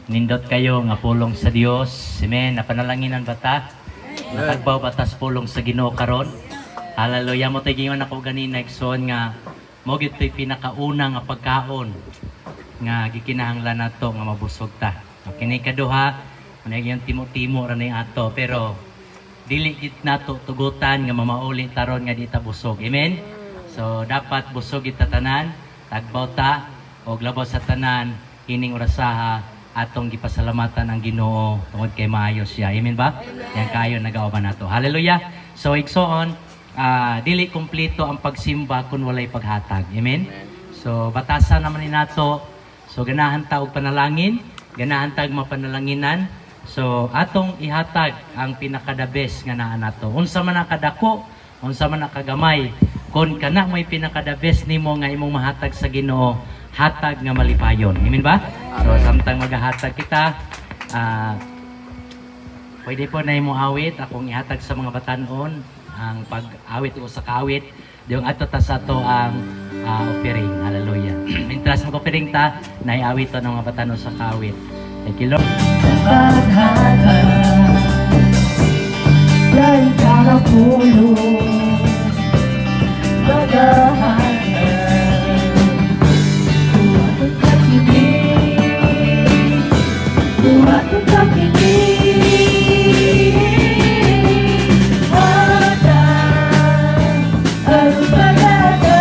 Nindot kayo nga pulong sa Dios. Amen. Napanalanginan ba ta? Natagbaw batas pulong sa Ginoo karon. Hallelujah. Mo tay gingon ako ganina igsoon nga mo gyud tay pinakauna nga pagkaon nga gikinahanglan nato nga mabusog ta. Kini kaduha, unay yung timo-timo ra ni ato pero dili gid nato tugutan nga mamauli taron nga di ta busog. Amen. So dapat busog kita tanan, tagbaw ta og labaw sa tanan ining orasaha atong gipasalamatan ang Ginoo tungod kay maayo siya. Amen ba? Yan kayo nagaoban nato. Hallelujah. So igsoon, dili kumpleto ang pagsimba kun walay paghatag. Amen. So batasan naman ni nato. So ganahan ta og panalangin, ganahan tag mapanalanginan. So atong ihatag ang pinaka-the best nga naa nato. Unsa man ang kadako, unsa man ang kagamay, kun kana may pinaka-the best nimo nga imong mahatag sa Ginoo, hatag nga malipayon. Amen ba? So samtang maghahatag kita, pwede po na imong awit akong ihatag sa mga batanon ang pag-awit o sa kawit yung ato ta sa to ang offering. Hallelujah. Mintras mag-offering ta, naiawit to ng mga batanon sa kawit. Thank you, Lord. Paghata dahil kakapulo paghahanap buhat ang kakinig, buhat ang kakinig, hata ang paghata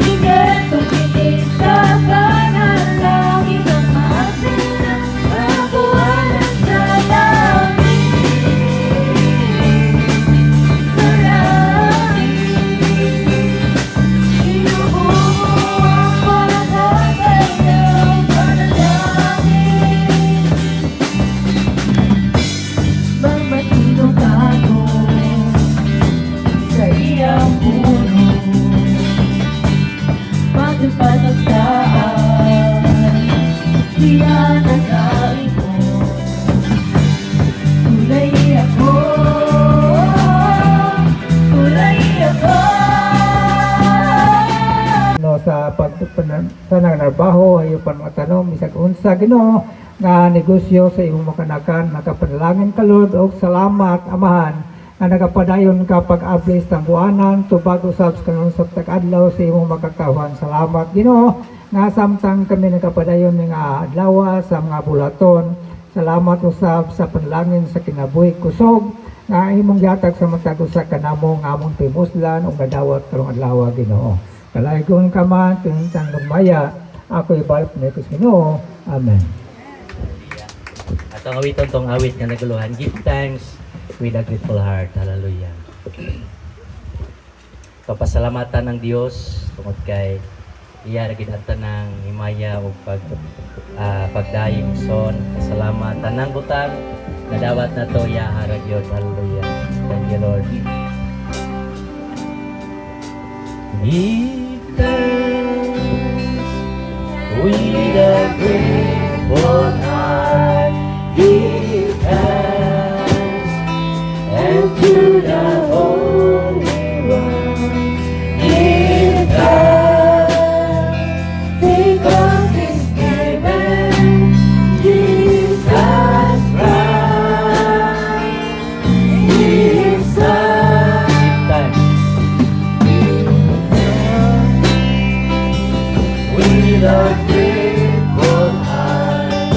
bigyan tuminig sa kanan langit ang maasin ang buwan sa langit sa pagtanang-narbaho ay upang matanong bisag unsa Ginoo nga negosyo sa imong makanakan. Nakapanalangin ka Lord og salamat Amahan nga nagapadayon ka pag-ablis ng buwanan tubag usab sa kanon sa tag-adlaw sa imong makakawan. Salamat Ginoo nga samtang kami nagapadayon nga adlaw sa mga bulaton. Salamat usab sa panalangin sa kinabuhi kusog nga imong gihatag sa matag usa kanamo nga among timuslan ug nadawat karong adlaw Ginoo. Kalaygon ka man, tunitang lumaya, ako ibalap na ito sa Ginoo. Amen. At ang awiton tong awit nga naguluhan, give thanks with a grateful heart. Hallelujah. Papasalamatan ng Dios tungod kay iya ra gid ang tanang himaya o pagdayeg son. Salamat tanang butang nadawat nato ya hara gyud. Hallelujah. Thank you Lord. Give thanks with a grateful heart. Give thanks and to the Holy One. Give thanks because He's given Jesus Christ, His Son. Give thanks. With a grateful heart,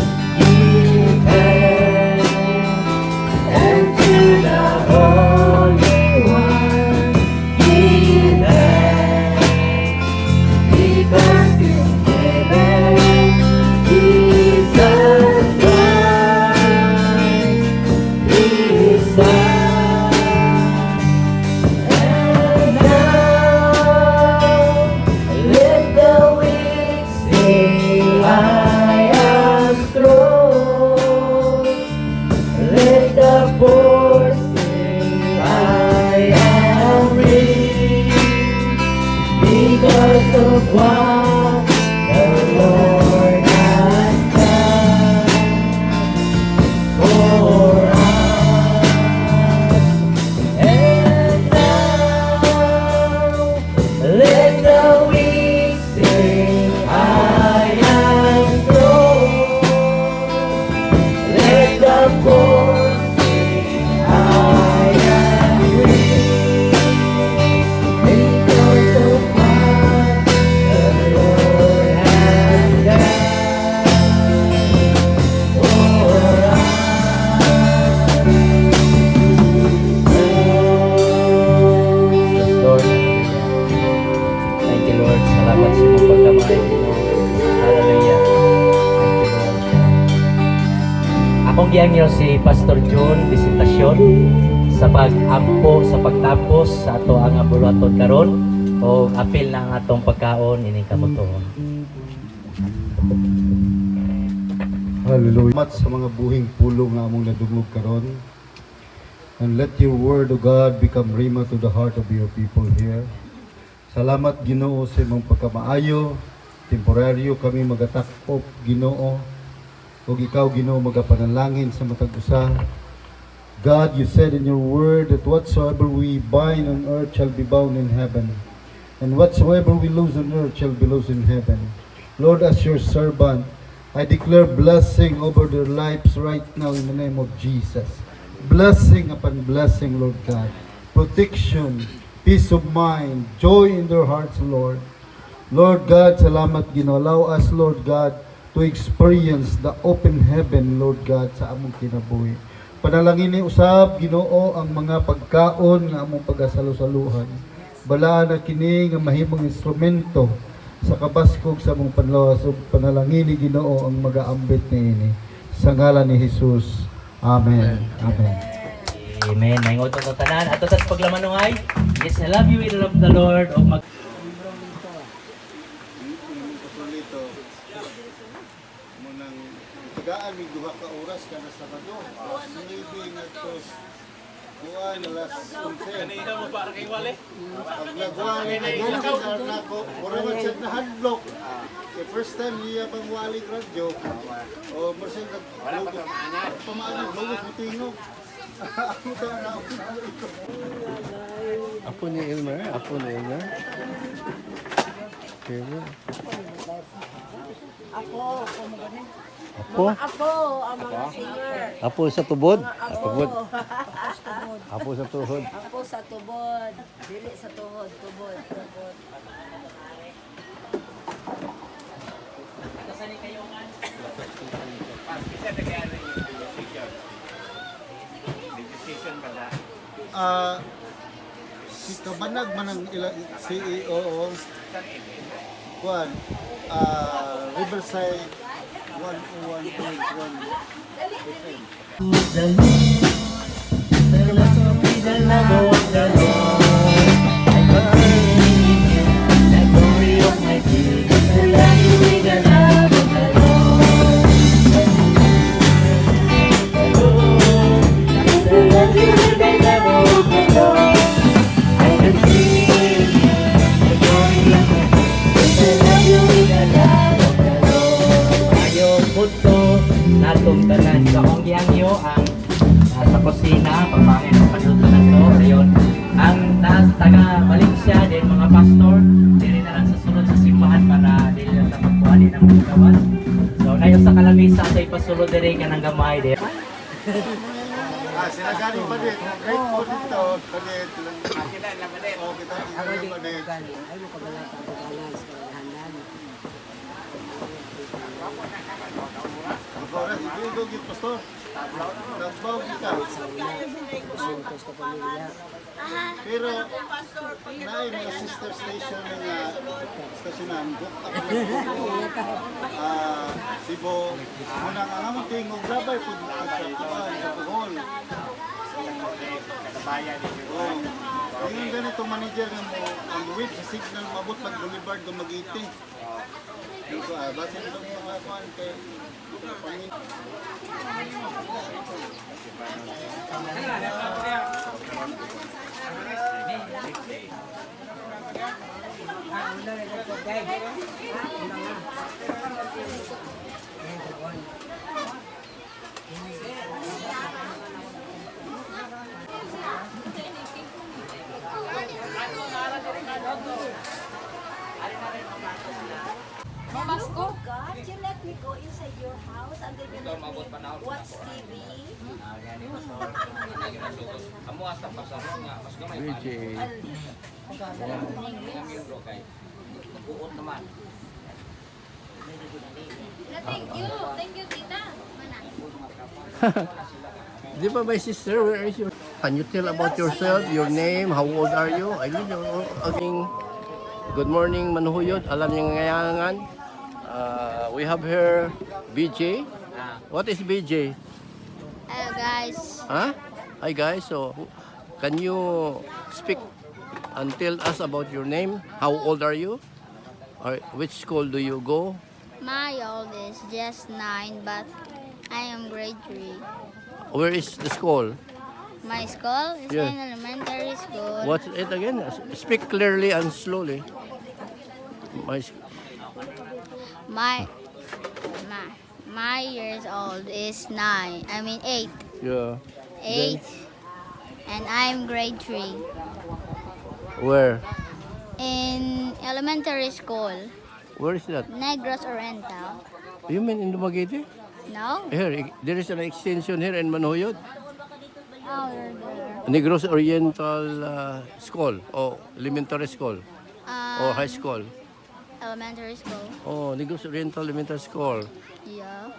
giyang nyo si Pastor June Visitasyon sa pag-ampo sa pagtapos sa ato ang abulaton karon o apil na ang atong pagkaon ining kabutuhon. Hallelujah. Mat sa mga buhing pulong nga among nadungog karon. And let your word, O God, become rhema to the heart of your people here. Salamat, Ginoo, sa imong pagkamaayo. Temporaryo kami magatakop, Ginoo. O ikaw, Ginoo, magapanalangin sa matag usa. God, you said in your word that whatsoever we bind on earth shall be bound in heaven. And whatsoever we lose on earth shall be lost in heaven. Lord, as your servant, I declare blessing over their lives right now in the name of Jesus. Blessing upon blessing, Lord God. Protection, peace of mind, joy in their hearts, Lord. Lord God, salamat, Ginoo. Allow us, Lord God, to experience the open heaven, Lord God, sa among kinabuhi. Panalangin ni usab, Ginoo, ang mga pagkaon nga among pagasalusaluhan. Balaan na kini nga mahimong instrumento sa kabaskog sa among panlawas ug panalangin ni Ginoo ang mag-aambit niini. Sa ngalan ni Jesus. Amen. Amen. Amen. Naingon to tanan ato sa paglamanungay. Yes, I love you, we love the Lord. O mag Munang tigaan mi duha ka oras kana Sabado. Maybe nagtos kuan alas 11. Kanina mo para kay Wale. Ang nagwali na nako, mura man siya na handblock. The first time niya pang wali radyo. O marsin nag pamaanag lugos mo tingog. Ako ta na ako. Apo ni Elmer, apo ni Elmer. Ako, magaling. Apo? Ako, ang mga singer. Apo sa tubod? Ako. Apo sa tuhod. Ako sa tubod. Dili sa tuhod, tubod. Tubod. Si Kabanag man ang CEO o kuan Riverside 101.1 FM. Ayong punto natong tanan sa akong giyangyo ang sa kusina, pagpangin ng panuto na to. Ayun, ang taga Valencia din mga pastor, dili na lang sa sulod sa simbahan para dili na sa magkuhanin ng mga gawas. So ngayon sa kalamisa sa ipasulod diri ka ng gamay din. Sila galing pa din. Great po dito. Pa din. Kita lang pa din. Oh, kita lang pa din. Ay, mo kabalata ang balance, kalahanan. Ako rin, hindi yung pastor. Nagbaw kita. Kusuntos ka pamilya. Pero, naay may sister station nga stasyonan. Sibo, munang ang among tingog labay po dito sa kuwan, sa Puhol. Yung ganito manager nga mo, ang whip sa signal mabot pag boulevard kung mag-iti. Basin ito mga kuwan kay pangin. Oh God, you let me go inside your house and then you let me watch TV? BJ. Thank you, tita. Di ba my sister, where is your... Can you tell about yourself, your name, how old are you? I need your good morning, Manuhuyod. Alam niyo ngayangan. We have here BJ. What is BJ? Hello guys. Huh? Hi guys. So, can you speak and tell us about your name? How old are you? Or which school do you go? My old is just 9, but I am grade 3. Where is the school? My school is Yeah. an elementary school. What's it again? Speak clearly and slowly. My, My my years old is 9. I mean 8. yeah. 8. And I'm grade 3 Where? in elementary school, Where is that? Negros Oriental. You mean in Dumaguete? No? Here, there is an extension here in Manhoyod. Oh, you're there. Negros Oriental School or elementary school or high school. Elementary school. Oh, Negros Oriental Elementary School. Yeah.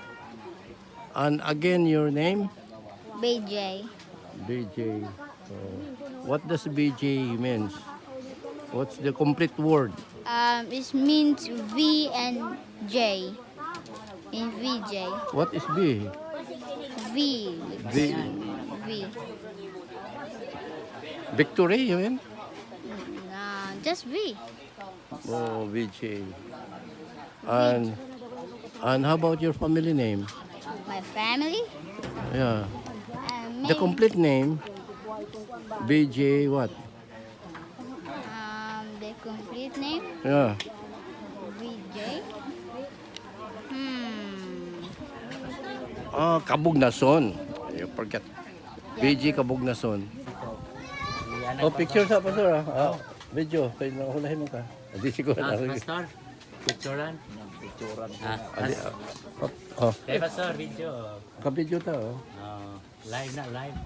And again, your name? BJ. BJ. Oh. What does BJ means? What's the complete word? It means V and J. In VJ. What is B? V. V. V. Victory, you mean? Just V. Oh, BJ. And how about your family name? My family? Yeah. Me. The complete name? BJ what? The complete name? Yeah. VJ. Kabugnason. You forget. BJ Kabugnason. Oh, picture sa pastor ah. Video. Kaya nahulahin mo ka. Hindi siguro na. Pastor, picturean. Oh, Pastor, video. ka-video ta oh. Live na, live.